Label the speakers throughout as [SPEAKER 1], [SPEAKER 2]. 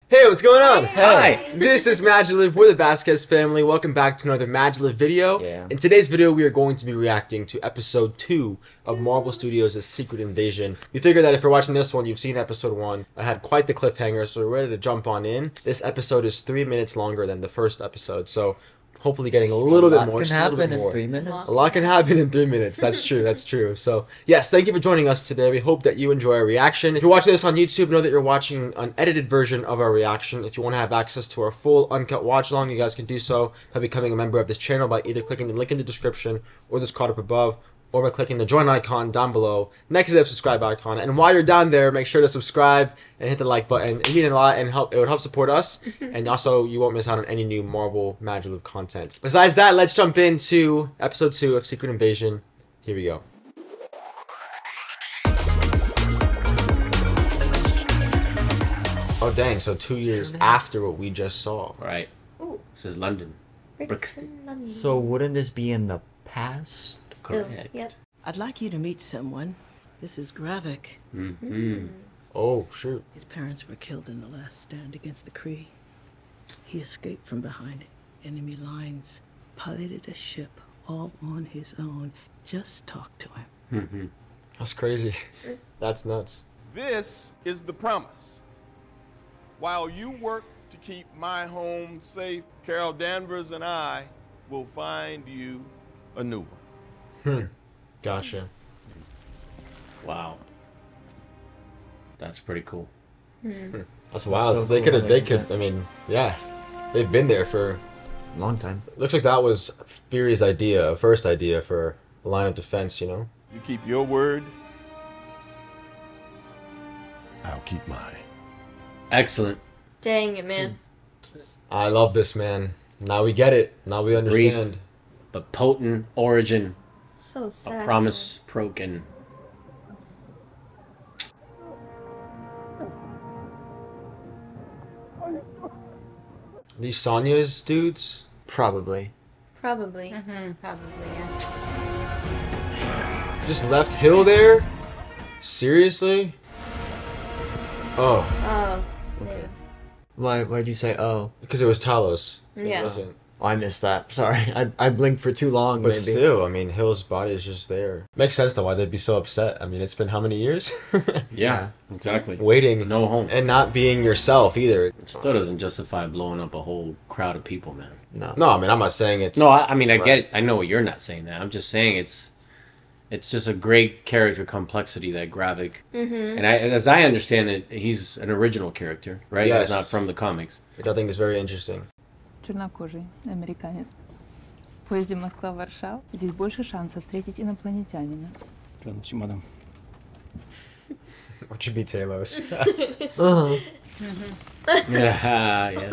[SPEAKER 1] Hey, what's going on?
[SPEAKER 2] Hi.
[SPEAKER 1] This is Magiliv. We're the Vasquez family. Welcome back to another Magiliv video.
[SPEAKER 2] Yeah.
[SPEAKER 1] In today's video, we are going to be reacting to episode 2 of Marvel Studios' Secret Invasion. We figured that if you're watching this one, you've seen episode 1. I had quite the cliffhanger, so we're ready to jump on in. This episode is 3 minutes longer than the first episode, so hopefully getting a little bit more.
[SPEAKER 2] A lot can happen in 3 minutes.
[SPEAKER 1] A lot can happen in 3 minutes. That's true. That's true. So, yes, thank you for joining us today. We hope that you enjoy our reaction. If you're watching this on YouTube, know that you're watching an edited version of our reaction. If you want to have access to our full uncut watch along, you guys can do so by becoming a member of this channel by either clicking the link in the description or this card up above, or by clicking the join icon down below next to the subscribe icon. And while you're down there, make sure to subscribe and hit the like button. It means a lot and it would help support us. And also, you won't miss out on any new Marvel Magiliv content. Besides that, let's jump into episode 2 of Secret Invasion. Here we go. Oh dang, so 2 years after what we just saw.
[SPEAKER 2] Right.
[SPEAKER 3] Ooh.
[SPEAKER 2] This is London.
[SPEAKER 3] Brixton, London.
[SPEAKER 2] So wouldn't this be in the past?
[SPEAKER 3] Still,
[SPEAKER 2] Correct.
[SPEAKER 3] yep.
[SPEAKER 4] I'd like you to meet someone. This is Gravik.
[SPEAKER 2] Mm-hmm.
[SPEAKER 1] Oh, shoot.
[SPEAKER 4] His parents were killed in the last stand against the Kree. He escaped from behind enemy lines, piloted a ship all on his own. Just talk to him.
[SPEAKER 2] Mm-hmm.
[SPEAKER 1] That's crazy. That's nuts.
[SPEAKER 5] This is the promise. While you work to keep my home safe, Carol Danvers and I will find you a new one.
[SPEAKER 1] Gotcha.
[SPEAKER 2] Wow. That's pretty cool.
[SPEAKER 1] That's wild.
[SPEAKER 2] So
[SPEAKER 1] they
[SPEAKER 2] cool.
[SPEAKER 1] could, they could, I mean, yeah. They've been there for,
[SPEAKER 2] Long time.
[SPEAKER 1] looks like that was Fury's idea, first idea for the line of defense, you know?
[SPEAKER 5] You keep your word, I'll keep mine.
[SPEAKER 2] Excellent.
[SPEAKER 3] Dang it, man.
[SPEAKER 1] I love this, man. Now we get it. Now we understand.
[SPEAKER 2] But potent origin.
[SPEAKER 3] So sad.
[SPEAKER 2] A promise broken.
[SPEAKER 1] These Sonya's dudes?
[SPEAKER 2] Probably.
[SPEAKER 3] Probably. Probably, yeah.
[SPEAKER 1] Just left Hill there? Seriously? Oh,
[SPEAKER 3] Oh,
[SPEAKER 1] okay.
[SPEAKER 2] Why'd you say oh?
[SPEAKER 1] Because it was Talos.
[SPEAKER 3] Yeah.
[SPEAKER 1] It wasn't.
[SPEAKER 2] Oh, I missed that. Sorry. I blinked for too long,
[SPEAKER 1] But
[SPEAKER 2] maybe.
[SPEAKER 1] still, I mean, Hill's body is just there. Makes sense though why they'd be so upset. I mean, it's been how many years?
[SPEAKER 2] Yeah, exactly.
[SPEAKER 1] Waiting.
[SPEAKER 2] No home.
[SPEAKER 1] And not being yourself either.
[SPEAKER 2] It still doesn't justify blowing up a whole crowd of people, man.
[SPEAKER 1] No, I mean, I'm not saying it's...
[SPEAKER 2] No, I mean, I
[SPEAKER 1] Right.
[SPEAKER 2] get it. I know you're not saying that. I'm just saying it's just a great character complexity that Gravik. And as I understand it, he's an original character, right?
[SPEAKER 1] Yes.
[SPEAKER 2] He's not from the comics.
[SPEAKER 1] Which I think is very interesting.
[SPEAKER 6] Чернокожий, американец. В поезде Москва-Варшава здесь больше шансов встретить инопланетянина.
[SPEAKER 1] What should be Talos?
[SPEAKER 2] Yeah.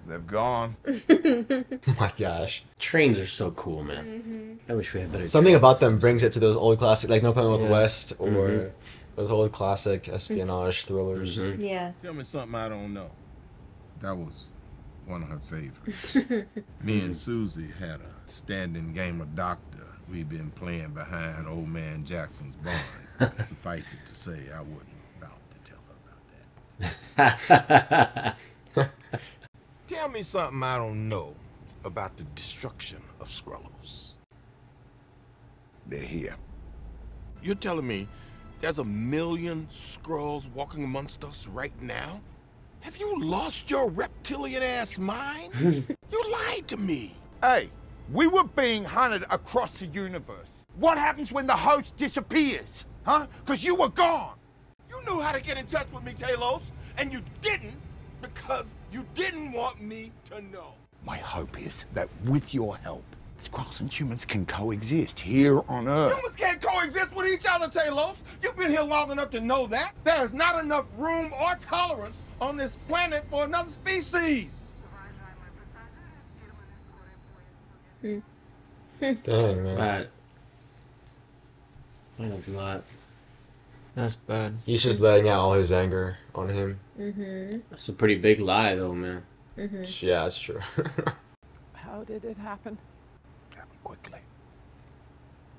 [SPEAKER 5] They've gone.
[SPEAKER 1] Oh my gosh.
[SPEAKER 2] Trains are so cool, man. I wish we had better
[SPEAKER 1] Something
[SPEAKER 2] trains.
[SPEAKER 1] about them brings it to those old classic, like No Planet of the
[SPEAKER 2] Yeah.
[SPEAKER 1] West, or those old classic espionage thrillers.
[SPEAKER 3] Yeah.
[SPEAKER 5] Tell me something I don't know. That was one of her favorites. Me and Susie had a standing game of doctor we've been playing behind old man Jackson's barn. Suffice it to say, I wasn't about to tell her about that. Tell me something I don't know about the destruction of Skrullos. They're here. You're telling me there's 1 million Skrulls walking amongst us right now? Have you lost your reptilian-ass mind? You lied to me.
[SPEAKER 7] Hey, we were being hunted across the universe. What happens when the host disappears? Huh? Because you were gone.
[SPEAKER 5] You knew how to get in touch with me, Talos, and you didn't because you didn't want me to know.
[SPEAKER 7] My hope is that with your help, Skrulls and humans can coexist here on Earth.
[SPEAKER 5] Humans can't coexist with each other, Talos. You've been here long enough to know that. There is not enough room or tolerance on this planet for another species.
[SPEAKER 1] Dang, man.
[SPEAKER 2] That is not.
[SPEAKER 8] That's bad.
[SPEAKER 1] He's just letting out all his anger on him.
[SPEAKER 2] That's a pretty big lie, though, man.
[SPEAKER 1] Yeah, that's true.
[SPEAKER 9] How did it happen?
[SPEAKER 7] Happened quickly.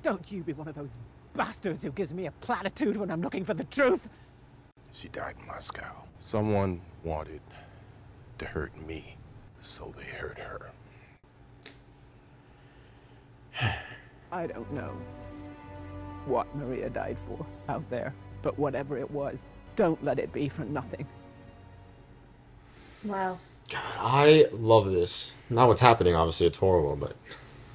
[SPEAKER 9] Don't you be one of those bastards who gives me a platitude when I'm looking for the truth.
[SPEAKER 7] She died in Moscow.
[SPEAKER 5] Someone wanted to hurt me, so they hurt her.
[SPEAKER 9] I don't know what Maria died for out there, but whatever it was, don't let it be for nothing.
[SPEAKER 3] Wow.
[SPEAKER 1] God, I love this. Not what's happening, obviously, it's horrible, but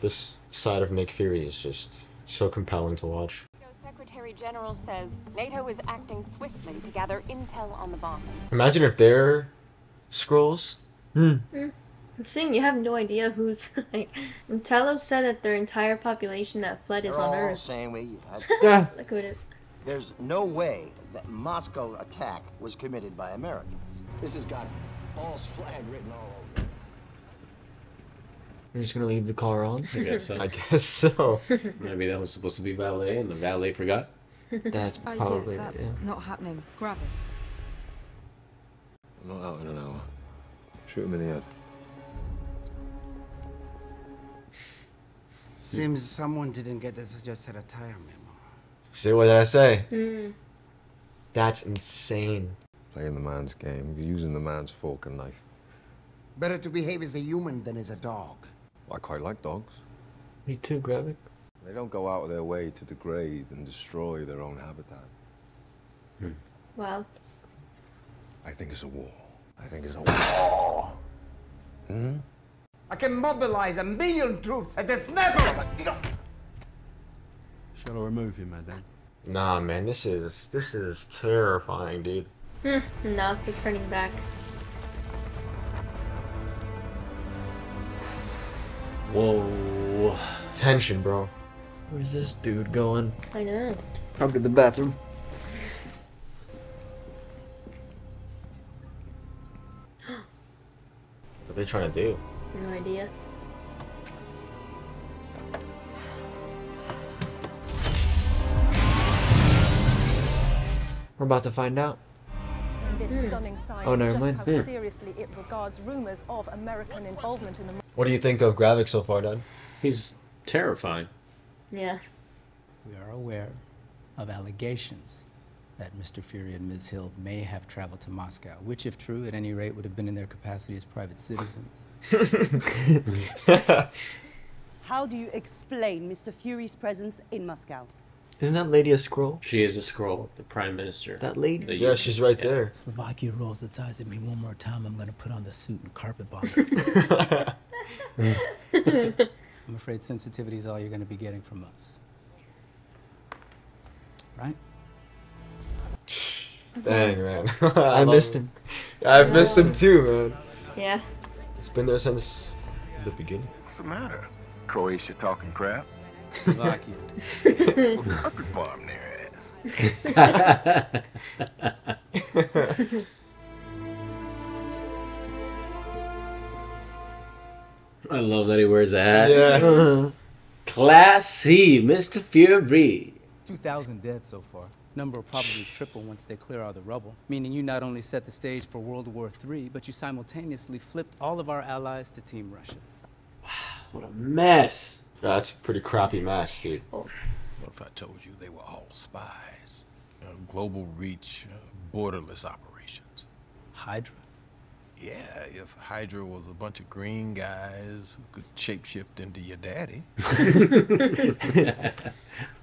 [SPEAKER 1] this side of Nick Fury is just so compelling to watch.
[SPEAKER 10] Secretary General says NATO is acting swiftly to gather intel on the bombing.
[SPEAKER 1] Imagine if they're Skrulls.
[SPEAKER 3] Seeing you have no idea who's like. Talos said that their entire population that fled is on Earth.
[SPEAKER 11] Saying
[SPEAKER 1] Yeah.
[SPEAKER 3] Look who it is.
[SPEAKER 11] There's no way that Moscow attack was committed by Americans. This has got false flag written all over it.
[SPEAKER 8] You're just gonna leave the car on?
[SPEAKER 2] I guess so.
[SPEAKER 1] I guess so.
[SPEAKER 2] Maybe that was supposed to be valet, and the valet forgot.
[SPEAKER 8] That's probably it, yeah.
[SPEAKER 12] Not happening. Grab it.
[SPEAKER 13] I'm not out in an hour. Shoot him in the head.
[SPEAKER 14] Seems someone didn't get the suggested attire memo.
[SPEAKER 1] See, what did I say? That's insane.
[SPEAKER 13] Playing the man's game, using the man's fork and knife.
[SPEAKER 14] Better to behave as a human than as a dog.
[SPEAKER 13] I quite like dogs.
[SPEAKER 8] Me too, Gravik.
[SPEAKER 13] They don't go out of their way to degrade and destroy their own habitat.
[SPEAKER 3] Wow.
[SPEAKER 13] I think it's a war. I think it's a war.
[SPEAKER 14] I can mobilize 1 million troops at the snap of a...
[SPEAKER 15] Shall I remove him, madame?
[SPEAKER 1] Nah, man, this is terrifying, dude.
[SPEAKER 3] Now it's turning back.
[SPEAKER 2] Whoa.
[SPEAKER 1] Tension, bro.
[SPEAKER 8] Where's this dude going?
[SPEAKER 3] I know.
[SPEAKER 8] Probably the bathroom.
[SPEAKER 1] What are they trying to do?
[SPEAKER 3] No idea.
[SPEAKER 8] We're about to find out.
[SPEAKER 16] This stunning sign
[SPEAKER 8] Oh, never
[SPEAKER 16] just
[SPEAKER 8] mind.
[SPEAKER 16] how seriously it regards rumors of American involvement in the...
[SPEAKER 1] What do you think of Gravik so far, Dad?
[SPEAKER 2] He's terrifying.
[SPEAKER 3] Yeah.
[SPEAKER 17] We are aware of allegations that Mr. Fury and Ms. Hill may have traveled to Moscow, which, if true, at any rate, would have been in their capacity as private citizens.
[SPEAKER 18] How do you explain Mr. Fury's presence in Moscow?
[SPEAKER 8] Isn't that lady a scroll?
[SPEAKER 2] She is a Skrull, the Prime Minister.
[SPEAKER 8] That lady?
[SPEAKER 1] Yeah, she's right there.
[SPEAKER 17] Slovakia rolls its eyes at me one more time, I'm gonna put on the suit and carpet bomb. I'm afraid sensitivity is all you're gonna be getting from us. Right?
[SPEAKER 1] Dang, man.
[SPEAKER 8] I missed him.
[SPEAKER 1] I've missed him too, man.
[SPEAKER 3] Yeah.
[SPEAKER 1] It's been there since the beginning.
[SPEAKER 5] What's the matter? Croatia talking crap?
[SPEAKER 17] Slovakia.
[SPEAKER 5] Carpet bomb their ass.
[SPEAKER 2] I love that he wears a hat.
[SPEAKER 1] Yeah.
[SPEAKER 2] Classy, Mr. Fury.
[SPEAKER 17] 2,000 dead so far. Number will probably triple once they clear all the rubble, meaning you not only set the stage for World War III, but you simultaneously flipped all of our allies to Team Russia.
[SPEAKER 2] What a mess.
[SPEAKER 1] That's a pretty crappy match, dude.
[SPEAKER 5] What if I told you they were all spies? Global reach, borderless operations.
[SPEAKER 17] Hydra?
[SPEAKER 5] Yeah, if Hydra was a bunch of green guys who could shapeshift into your daddy.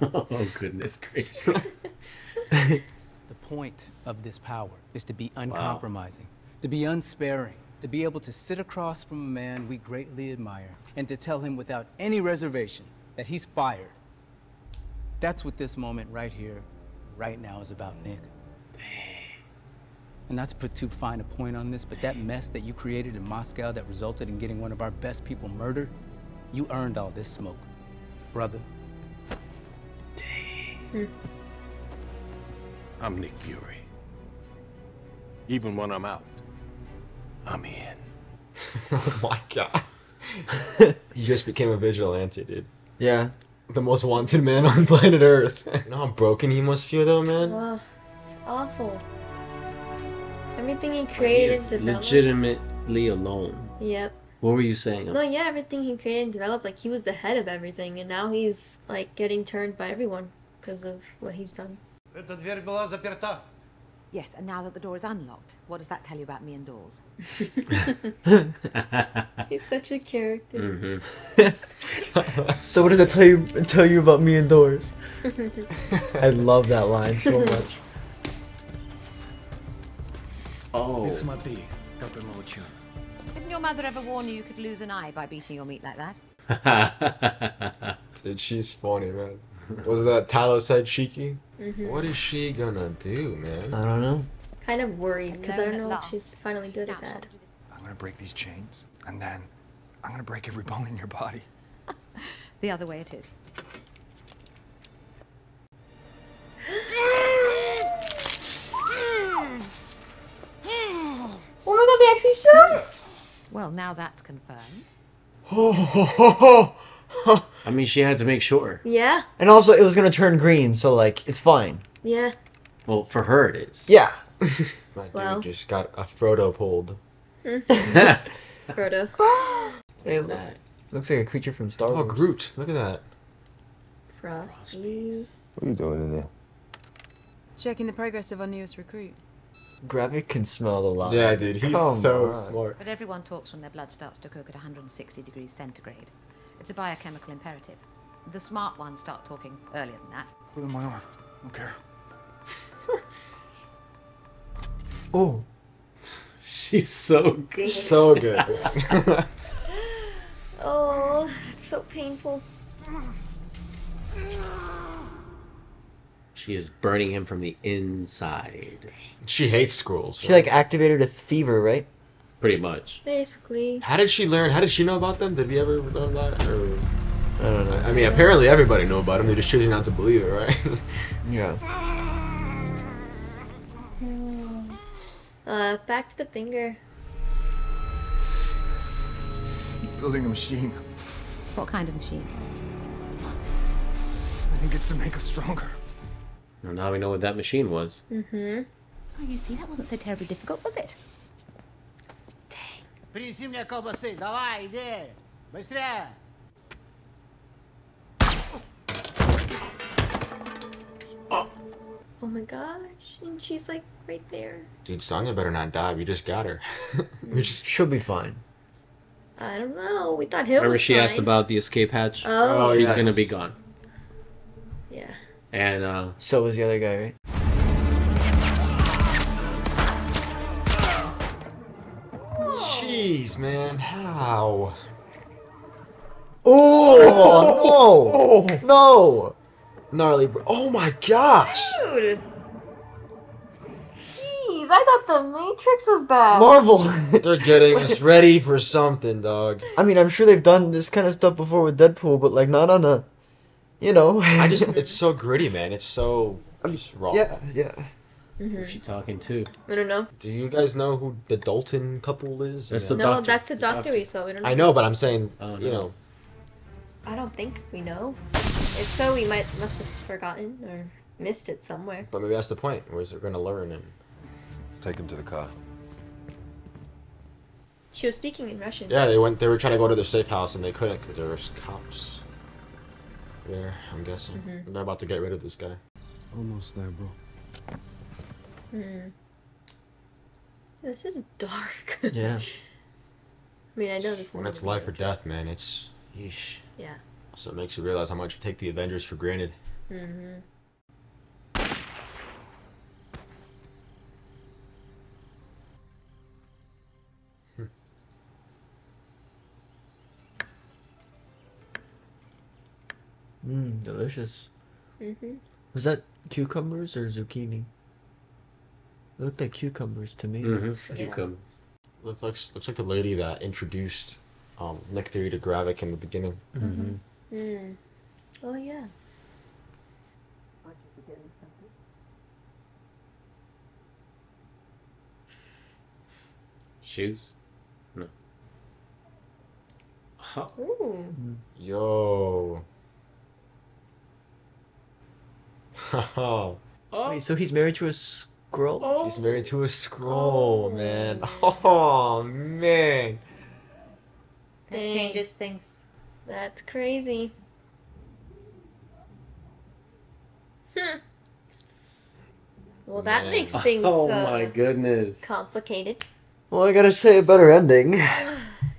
[SPEAKER 2] Oh, goodness gracious.
[SPEAKER 17] The point of this power is to be uncompromising, to be unsparing, to be able to sit across from a man we greatly admire and to tell him without any reservation that he's fired. That's what this moment right here, right now is about, Nick. And not to put too fine a point on this, but that mess that you created in Moscow that resulted in getting one of our best people murdered, you earned all this smoke, brother.
[SPEAKER 5] I'm Nick Fury. Even when I'm out, I'm in.
[SPEAKER 1] Oh my god. He just became a vigilante, dude.
[SPEAKER 8] Yeah.
[SPEAKER 1] The most wanted man on planet Earth. You know how broken he must feel, though, man?
[SPEAKER 3] Wow, it's awful. Everything he
[SPEAKER 2] He
[SPEAKER 3] created
[SPEAKER 2] is
[SPEAKER 3] and developed.
[SPEAKER 2] legitimately alone.
[SPEAKER 3] Yep.
[SPEAKER 2] What were you saying?
[SPEAKER 3] No, yeah, everything he created and developed, like, he was the head of everything, and now he's, like, getting turned by everyone because of what he's done.
[SPEAKER 14] Эта дверь была заперта.
[SPEAKER 12] Yes, and now that the door is unlocked, what does that tell you about me and doors?
[SPEAKER 3] She's such a character.
[SPEAKER 8] So what does that tell you about me and doors? I love that line so much.
[SPEAKER 2] Oh.
[SPEAKER 12] Didn't your mother ever warn you could lose an eye by beating your meat like that?
[SPEAKER 1] Dude, she's funny, man. Wasn't that Talos said cheeky?
[SPEAKER 3] Mhm.
[SPEAKER 1] What is she gonna do, man?
[SPEAKER 8] I don't know.
[SPEAKER 3] Kind of worried because I
[SPEAKER 12] Alone
[SPEAKER 3] don't
[SPEAKER 12] at
[SPEAKER 3] know if
[SPEAKER 12] last.
[SPEAKER 3] she's finally good at that.
[SPEAKER 15] I'm gonna break these chains, and then I'm gonna break every bone in your body.
[SPEAKER 12] The other way it is.
[SPEAKER 3] Oh my god, they actually showed it!
[SPEAKER 12] Well, now that's confirmed.
[SPEAKER 2] I mean, she had to make sure.
[SPEAKER 3] Yeah,
[SPEAKER 8] And also, it was gonna turn green, so like, it's fine.
[SPEAKER 3] yeah.
[SPEAKER 2] Well, for her it is.
[SPEAKER 8] Yeah.
[SPEAKER 1] My
[SPEAKER 3] Well.
[SPEAKER 1] dude just got a Frodo pulled.
[SPEAKER 3] Frodo.
[SPEAKER 8] Hey, looks like a creature from Star Wars.
[SPEAKER 1] Oh, Groot. Look at that.
[SPEAKER 3] Frosty.
[SPEAKER 13] What are you doing in there?
[SPEAKER 19] Checking the progress of our newest recruit.
[SPEAKER 8] Gravik can smell the lie.
[SPEAKER 1] Yeah, dude, he's
[SPEAKER 8] Come
[SPEAKER 1] so
[SPEAKER 8] on.
[SPEAKER 1] smart.
[SPEAKER 12] But everyone talks when their blood starts to cook at 160 degrees centigrade. It's a biochemical imperative. The smart ones start talking earlier than that.
[SPEAKER 15] Put it on my arm. I don't care.
[SPEAKER 8] Oh.
[SPEAKER 2] She's so good.
[SPEAKER 1] So good.
[SPEAKER 3] Oh, it's so painful.
[SPEAKER 2] She is burning him from the inside.
[SPEAKER 1] She hates scrolls.
[SPEAKER 8] She like activated a fever, right?
[SPEAKER 2] Pretty much.
[SPEAKER 3] Basically.
[SPEAKER 1] How did she learn? How did she know about them? Did we ever learn that? Or
[SPEAKER 8] I don't know.
[SPEAKER 1] I mean, apparently everybody knew about them. They're just choosing not to believe it, right?
[SPEAKER 8] Yeah.
[SPEAKER 3] Back to the finger.
[SPEAKER 15] He's building a machine.
[SPEAKER 12] What kind of machine?
[SPEAKER 15] I think it's to make us stronger.
[SPEAKER 2] Well, now we know what that machine was.
[SPEAKER 3] Mm-hmm.
[SPEAKER 12] Oh, you see, that wasn't so terribly difficult, was it?
[SPEAKER 14] Принеси мне колбасы, давай, иди! Быстрее!
[SPEAKER 3] Oh my gosh. And she's like right there.
[SPEAKER 1] Dude, Sonya better not die. We just got her. We just
[SPEAKER 8] should be fine.
[SPEAKER 3] I don't know. We thought him
[SPEAKER 2] Remember
[SPEAKER 3] was
[SPEAKER 2] she
[SPEAKER 3] fine.
[SPEAKER 2] asked about the escape hatch?
[SPEAKER 3] Oh.
[SPEAKER 2] She's
[SPEAKER 1] yes.
[SPEAKER 2] gonna be gone.
[SPEAKER 3] Yeah.
[SPEAKER 2] And
[SPEAKER 8] So was the other guy, right?
[SPEAKER 1] Jeez, man. How?
[SPEAKER 8] Oh, no! No!
[SPEAKER 1] Gnarly, bro. Oh my gosh!
[SPEAKER 3] Dude. Jeez, I thought the Matrix was bad.
[SPEAKER 8] Marvel!
[SPEAKER 1] They're getting us ready for something, dog.
[SPEAKER 8] I mean, I'm sure they've done this kind of stuff before with Deadpool, but like not on a, you know.
[SPEAKER 1] It's so gritty, man. It's so just raw.
[SPEAKER 8] Yeah, yeah.
[SPEAKER 2] who's she talking to?
[SPEAKER 3] I don't know.
[SPEAKER 1] Do you guys know who the Dalton couple is?
[SPEAKER 2] That's
[SPEAKER 1] Yeah.
[SPEAKER 2] the
[SPEAKER 3] No,
[SPEAKER 2] doctor.
[SPEAKER 3] that's the doctor, so we don't know.
[SPEAKER 1] I know, but I'm saying,
[SPEAKER 2] Oh,
[SPEAKER 1] you
[SPEAKER 2] no.
[SPEAKER 1] know.
[SPEAKER 3] I don't think we know. If so, we must have forgotten or missed it somewhere.
[SPEAKER 1] But maybe that's the point. We're gonna learn and.
[SPEAKER 13] Take him to the car.
[SPEAKER 3] She was speaking in Russian.
[SPEAKER 1] Yeah, they went. They were trying to go to their safe house and they couldn't because there was cops there. I'm guessing
[SPEAKER 3] Mhm.
[SPEAKER 1] they're about to get rid of this guy.
[SPEAKER 13] Almost there, bro.
[SPEAKER 3] Hmm. This is dark.
[SPEAKER 8] Yeah.
[SPEAKER 3] I mean, I know this is.
[SPEAKER 1] When it's life or death, man, it's. Yeesh.
[SPEAKER 3] Yeah.
[SPEAKER 1] So it makes you realize how much you take the Avengers for granted.
[SPEAKER 3] Mm-hmm.
[SPEAKER 8] Delicious.
[SPEAKER 3] Mm-hmm.
[SPEAKER 8] Was that cucumbers or zucchini? It looked like cucumbers to me.
[SPEAKER 2] Mm-hmm.
[SPEAKER 3] Yeah.
[SPEAKER 2] Cucumber.
[SPEAKER 1] Looks like the lady that introduced Nick Fury to Gravik in the beginning.
[SPEAKER 8] Mm-hmm.
[SPEAKER 3] Mm. Oh yeah.
[SPEAKER 2] Shoes? No. Huh.
[SPEAKER 3] Ooh.
[SPEAKER 1] Yo.
[SPEAKER 8] Wait, so he's married to a scroll?
[SPEAKER 1] He's married to a scroll, man. Oh man.
[SPEAKER 20] That
[SPEAKER 3] Dang.
[SPEAKER 20] changes things.
[SPEAKER 3] That's crazy. Well, that
[SPEAKER 2] Man.
[SPEAKER 3] makes things
[SPEAKER 2] Oh my goodness.
[SPEAKER 3] complicated.
[SPEAKER 8] Well, I gotta say a better ending.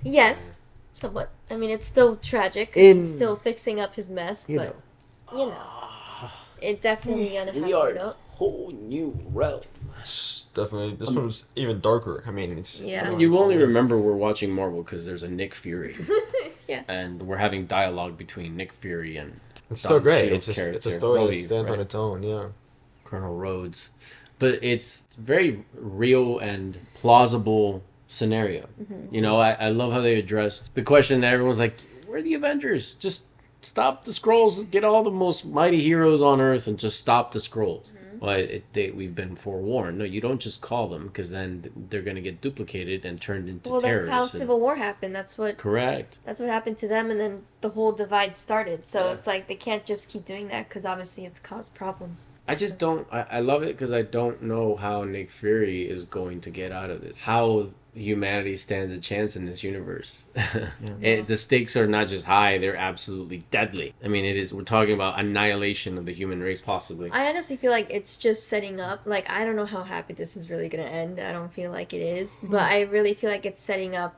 [SPEAKER 3] Yes, somewhat. I mean, it's still tragic.
[SPEAKER 8] In-
[SPEAKER 3] He's still fixing up his mess,
[SPEAKER 8] You
[SPEAKER 3] but you know, it definitely gonna
[SPEAKER 2] We
[SPEAKER 3] happen.
[SPEAKER 2] are
[SPEAKER 3] Up.
[SPEAKER 2] whole new realm.
[SPEAKER 1] It's definitely this one's even darker. I mean, it's
[SPEAKER 3] Yeah.
[SPEAKER 2] You only remember we're watching Marvel because there's a Nick Fury,
[SPEAKER 3] Yeah.
[SPEAKER 2] and we're having dialogue between Nick Fury and
[SPEAKER 1] It's
[SPEAKER 2] Don
[SPEAKER 1] so great.
[SPEAKER 2] Cheadle's
[SPEAKER 1] It's a
[SPEAKER 2] character,
[SPEAKER 1] story that
[SPEAKER 2] Rhodey,
[SPEAKER 1] stands on
[SPEAKER 2] right?
[SPEAKER 1] its own. Yeah.
[SPEAKER 2] Colonel Rhodes, but it's very real and plausible scenario.
[SPEAKER 3] Mhm.
[SPEAKER 2] You know, I love how they addressed the question that everyone's like, "Where are the Avengers? Just stop the Skrulls, get all the most mighty heroes on Earth, and just stop the Skrulls." Well, we've been forewarned. No, you don't just call them because then they're going to get duplicated and turned into
[SPEAKER 3] Well, that's
[SPEAKER 2] terrorists.
[SPEAKER 3] how
[SPEAKER 2] and-
[SPEAKER 3] Civil War happened. That's what.
[SPEAKER 2] Correct.
[SPEAKER 3] That's what happened to them, and then the whole divide started. So
[SPEAKER 2] Yeah.
[SPEAKER 3] it's like they can't just keep doing that because obviously it's caused problems.
[SPEAKER 2] I just don't. I love it because I don't know how Nick Fury is going to get out of this. How humanity stands a chance in this universe. The stakes are not just high; they're absolutely deadly. I mean, it is. We're talking about annihilation of the human race, possibly.
[SPEAKER 3] I honestly feel like it's just setting up. Like, I don't know how happy this is really gonna end. I don't feel like it is, but I really feel like it's setting up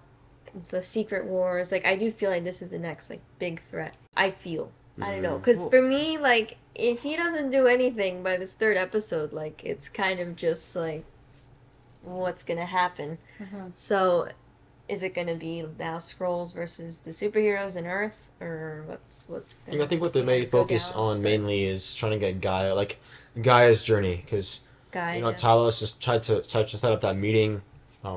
[SPEAKER 3] the Secret Wars. Like, I do feel like this is the next like big threat. I feel. I don't know, because for me, like, if he doesn't do anything by this third episode, like, it's kind of just like, what's gonna happen? So, is it gonna be now Skrulls versus the superheroes in Earth, or what's?
[SPEAKER 1] I think what they may focus on mainly is trying to get Gaia, like Gaia's journey, because
[SPEAKER 3] Gaia,
[SPEAKER 1] you know
[SPEAKER 3] yeah.
[SPEAKER 1] Talos just tried to set up that meeting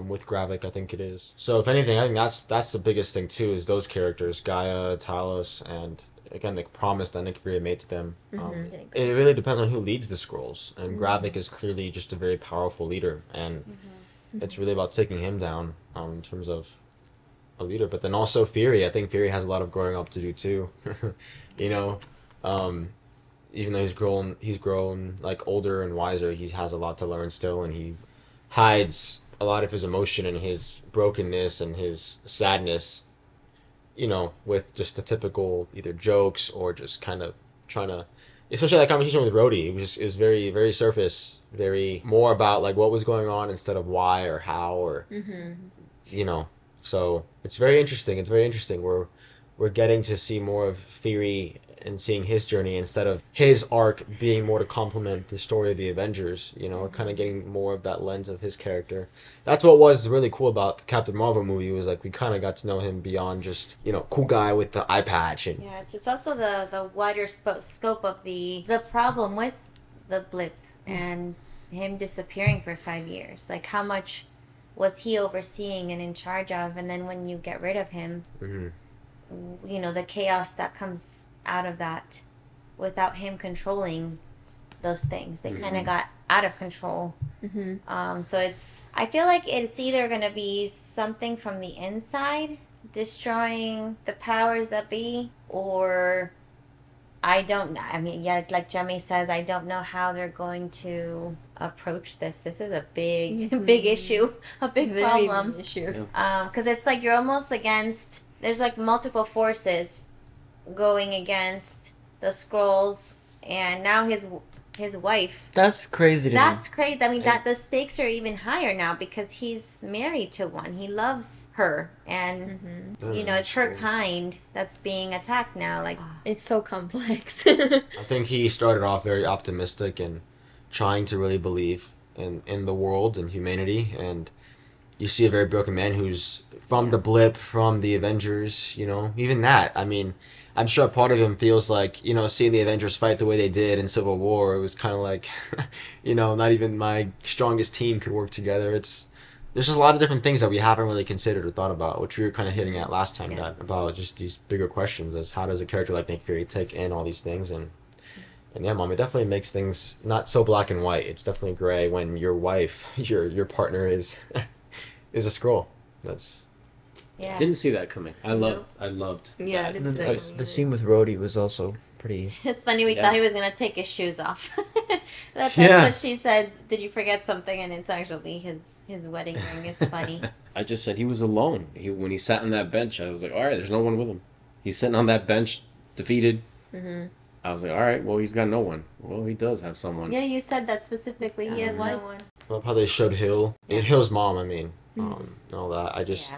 [SPEAKER 1] with Gravik, I think it is. So if anything, I think that's the biggest thing too, is those characters, Gaia, Talos, and again the promise that Nick Fury made to them.
[SPEAKER 3] Mhm.
[SPEAKER 1] It really depends on who leads the Skrulls, and Gravik is clearly just a very powerful leader, and it's really about taking him down in terms of a leader. But then also Fury, I think Fury has a lot of growing up to do too. You know, even though he's grown like older and wiser, he has a lot to learn still, and he hides a lot of his emotion and his brokenness and his sadness, you know, with just the typical either jokes or just kind of trying to, especially that conversation with Rhodey. It was very, very surface, very more about like what was going on instead of why or how or, you know. So it's very interesting. It's very interesting. We're getting to see more of Fury and seeing his journey instead of his arc being more to complement the story of the Avengers. You know, we're kind of getting more of that lens of his character. That's what was really cool about the Captain Marvel movie, was like we kind of got to know him beyond just, you know, cool guy with the eye patch. And
[SPEAKER 20] Yeah, it's also the wider scope of the problem with the blip and him disappearing for 5 years. Like, how much was he overseeing and in charge of? And then when you get rid of him, you know, the chaos that comes out of that without him controlling those things. They kind of got out of control. So I feel like it's either going to be something from the inside destroying the powers that be, or I don't know. I mean, yeah, like Jemmy says, I don't know how they're going to approach this. This is a big, big issue, a big
[SPEAKER 3] Very
[SPEAKER 20] problem.
[SPEAKER 3] big issue.
[SPEAKER 20] Because it's like you're almost against, there's like multiple forces going against the Skrulls, and now his wife.
[SPEAKER 8] That's crazy to
[SPEAKER 20] That's crazy. I mean, that the stakes are even higher now because he's married to one. He loves her, and you know, it's her kind that's being attacked now. Like,
[SPEAKER 3] it's so complex.
[SPEAKER 1] I think he started off very optimistic and trying to really believe in the world and humanity, and you see a very broken man who's from the blip, from the Avengers, you know, even that. I mean, I'm sure part of him feels like, you know, seeing the Avengers fight the way they did in Civil War, it was kind of like, you know, not even my strongest team could work together. There's just a lot of different things that we haven't really considered or thought about, which we were kind of hitting at last time, that about just these bigger questions as how does a character like Nick Fury take in all these things. And yeah, Mom, it definitely makes things not so black and white. It's definitely gray when your wife, your partner is a Skrull. That's...
[SPEAKER 20] Yeah.
[SPEAKER 2] Didn't see that coming. I loved.
[SPEAKER 3] Yeah,
[SPEAKER 2] that.
[SPEAKER 8] the scene with Rhodey was also pretty.
[SPEAKER 20] it's funny. We
[SPEAKER 2] Yeah.
[SPEAKER 20] thought he was gonna take his shoes off. That's
[SPEAKER 2] Yeah.
[SPEAKER 20] what she said. Did you forget something? And it's actually his wedding ring. It's funny.
[SPEAKER 2] I just said he was alone. When he sat on that bench, I was like, all right, there's no one with him. He's sitting on that bench, defeated. I was like, all right, well, he's got no one. Well, he does have someone.
[SPEAKER 20] Yeah, you said that specifically. He has no one.
[SPEAKER 1] I love how they showed Hill. Hill's mom, I mean. And all that. I just...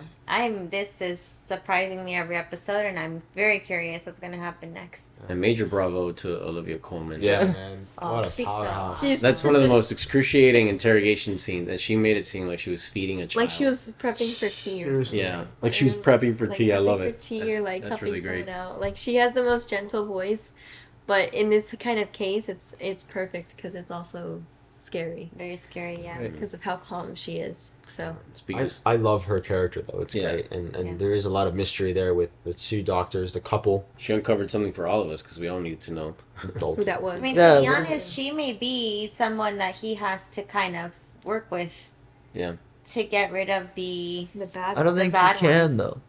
[SPEAKER 20] This is surprising me every episode, and I'm very curious what's going to happen next.
[SPEAKER 2] And major bravo to Olivia Colman.
[SPEAKER 1] Yeah, man.
[SPEAKER 20] Oh,
[SPEAKER 1] What a powerhouse.
[SPEAKER 2] That's one of the most excruciating interrogation scenes, that she made it seem like she was feeding a child.
[SPEAKER 3] Like she was prepping for tea or something.
[SPEAKER 2] Yeah, like she was prepping for tea. I love it.
[SPEAKER 3] For tea
[SPEAKER 2] That's-
[SPEAKER 3] or like
[SPEAKER 2] that's
[SPEAKER 3] helping
[SPEAKER 2] really great.
[SPEAKER 3] someone out. Like she has the most gentle voice, but in this kind of case, it's perfect because it's also scary.
[SPEAKER 20] Very scary, yeah.
[SPEAKER 3] Because of how calm she is. So
[SPEAKER 1] I love her character though. It's great, and there is a lot of mystery there with the two doctors, the couple.
[SPEAKER 2] She uncovered something for all of us because we all need to know
[SPEAKER 3] who that was.
[SPEAKER 20] I mean, to be honest, she may be someone that he has to kind of work with
[SPEAKER 2] Yeah.
[SPEAKER 20] to get rid of the bad.
[SPEAKER 8] I don't
[SPEAKER 20] the
[SPEAKER 8] think he
[SPEAKER 20] bad
[SPEAKER 8] can
[SPEAKER 20] ones.
[SPEAKER 8] though.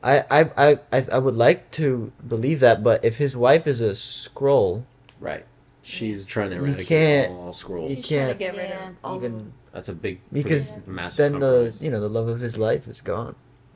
[SPEAKER 8] I would like to believe that, but if his wife is a scroll,
[SPEAKER 2] right? She's trying to
[SPEAKER 8] you
[SPEAKER 2] eradicate
[SPEAKER 8] can't.
[SPEAKER 2] all scrolls.
[SPEAKER 8] You
[SPEAKER 3] She's trying to
[SPEAKER 8] can't
[SPEAKER 3] get rid of all of
[SPEAKER 8] even
[SPEAKER 3] them.
[SPEAKER 2] That's a big
[SPEAKER 8] because
[SPEAKER 2] massive
[SPEAKER 8] then
[SPEAKER 2] compromise.
[SPEAKER 8] the love of his life is gone,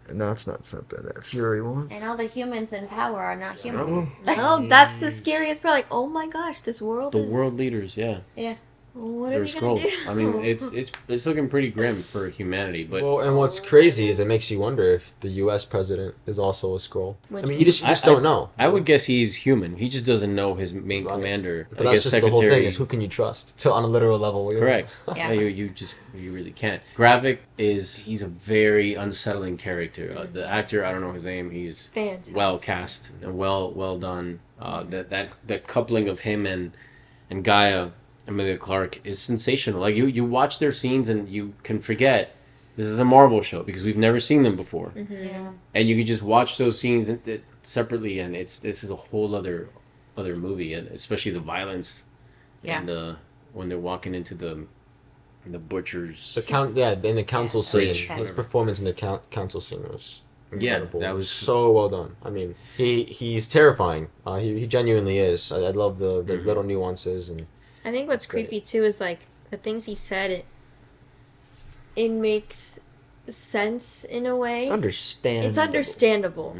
[SPEAKER 8] and that's not something that Fury wants.
[SPEAKER 20] And all the humans in power are not humans.
[SPEAKER 3] Oh, that's the scariest part. Like, oh my gosh, this world
[SPEAKER 2] The
[SPEAKER 3] is.
[SPEAKER 2] world leaders, yeah.
[SPEAKER 20] Yeah.
[SPEAKER 3] What are
[SPEAKER 2] They're
[SPEAKER 3] we gonna
[SPEAKER 2] scrolls.
[SPEAKER 3] do?
[SPEAKER 2] I mean, it's looking pretty grim for humanity, but
[SPEAKER 1] Well, and what's crazy is it makes you wonder if the U.S. president is also a scroll. I mean, you just don't know.
[SPEAKER 2] I would guess he's human. He just doesn't know his main commander.
[SPEAKER 1] But that's just the whole thing: is who can you trust? To on a literal level. You know?
[SPEAKER 2] Correct. Yeah, you really can't. Gravik he's a very unsettling character. The actor, I don't know his name. He's
[SPEAKER 3] Fantastic.
[SPEAKER 2] well cast and well done. That coupling of him and Gaia, Emilia Clarke, is sensational. Like you watch their scenes and you can forget this is a Marvel show because we've never seen them before.
[SPEAKER 20] Yeah.
[SPEAKER 2] And you can just watch those scenes separately, and this is a whole other movie, and especially the violence and when they're walking into the butchers.
[SPEAKER 1] In the council scene,
[SPEAKER 2] Bridge,
[SPEAKER 1] his
[SPEAKER 2] whatever.
[SPEAKER 1] performance in the council scene was incredible.
[SPEAKER 2] that was
[SPEAKER 1] so well done. I mean, he's terrifying. He genuinely is. I love the little nuances and.
[SPEAKER 3] I think what's creepy too is like the things he said. It makes sense in a way.
[SPEAKER 8] It's understandable.
[SPEAKER 3] It's understandable,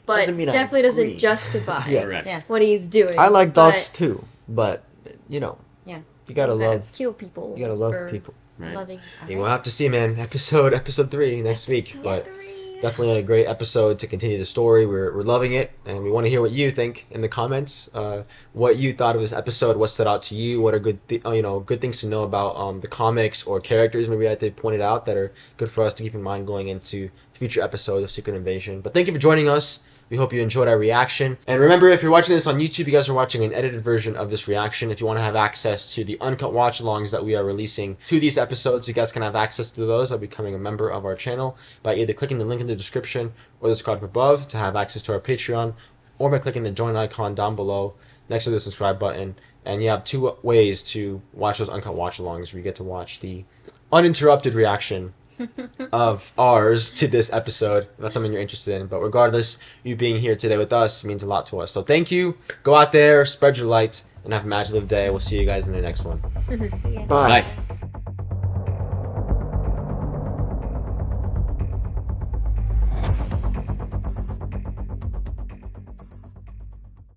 [SPEAKER 3] but
[SPEAKER 8] Doesn't mean I
[SPEAKER 3] definitely doesn't
[SPEAKER 8] agree.
[SPEAKER 3] justify
[SPEAKER 8] Yeah.
[SPEAKER 3] what he's doing.
[SPEAKER 8] I like dogs
[SPEAKER 3] But-
[SPEAKER 8] too, but you
[SPEAKER 3] Yeah.
[SPEAKER 8] you gotta love.
[SPEAKER 3] kill people.
[SPEAKER 8] You gotta love
[SPEAKER 3] for
[SPEAKER 8] people.
[SPEAKER 3] Loving.
[SPEAKER 1] Yeah, we'll have to see, man. Episode 3 next week, but definitely a great episode to continue the story. We're loving it, and we want to hear what you think in the comments. What you thought of this episode? What stood out to you? What are good things to know about the comics or characters maybe that they pointed out that are good for us to keep in mind going into future episodes of Secret Invasion. But thank you for joining us. We hope you enjoyed our reaction. And remember, if you're watching this on YouTube, you guys are watching an edited version of this reaction. If you want to have access to the uncut watch-alongs that we are releasing to these episodes, you guys can have access to those by becoming a member of our channel by either clicking the link in the description or the card above to have access to our Patreon, or by clicking the join icon down below next to the subscribe button. And you have 2 ways to watch those uncut watch-alongs where you get to watch the uninterrupted reaction of ours to this episode, if that's something you're interested in. But regardless, you being here today with us means a lot to us. So thank you. Go out there, spread your light, and have a magical day. We'll see you guys in the next one.
[SPEAKER 20] See ya.
[SPEAKER 8] Bye.
[SPEAKER 2] Bye.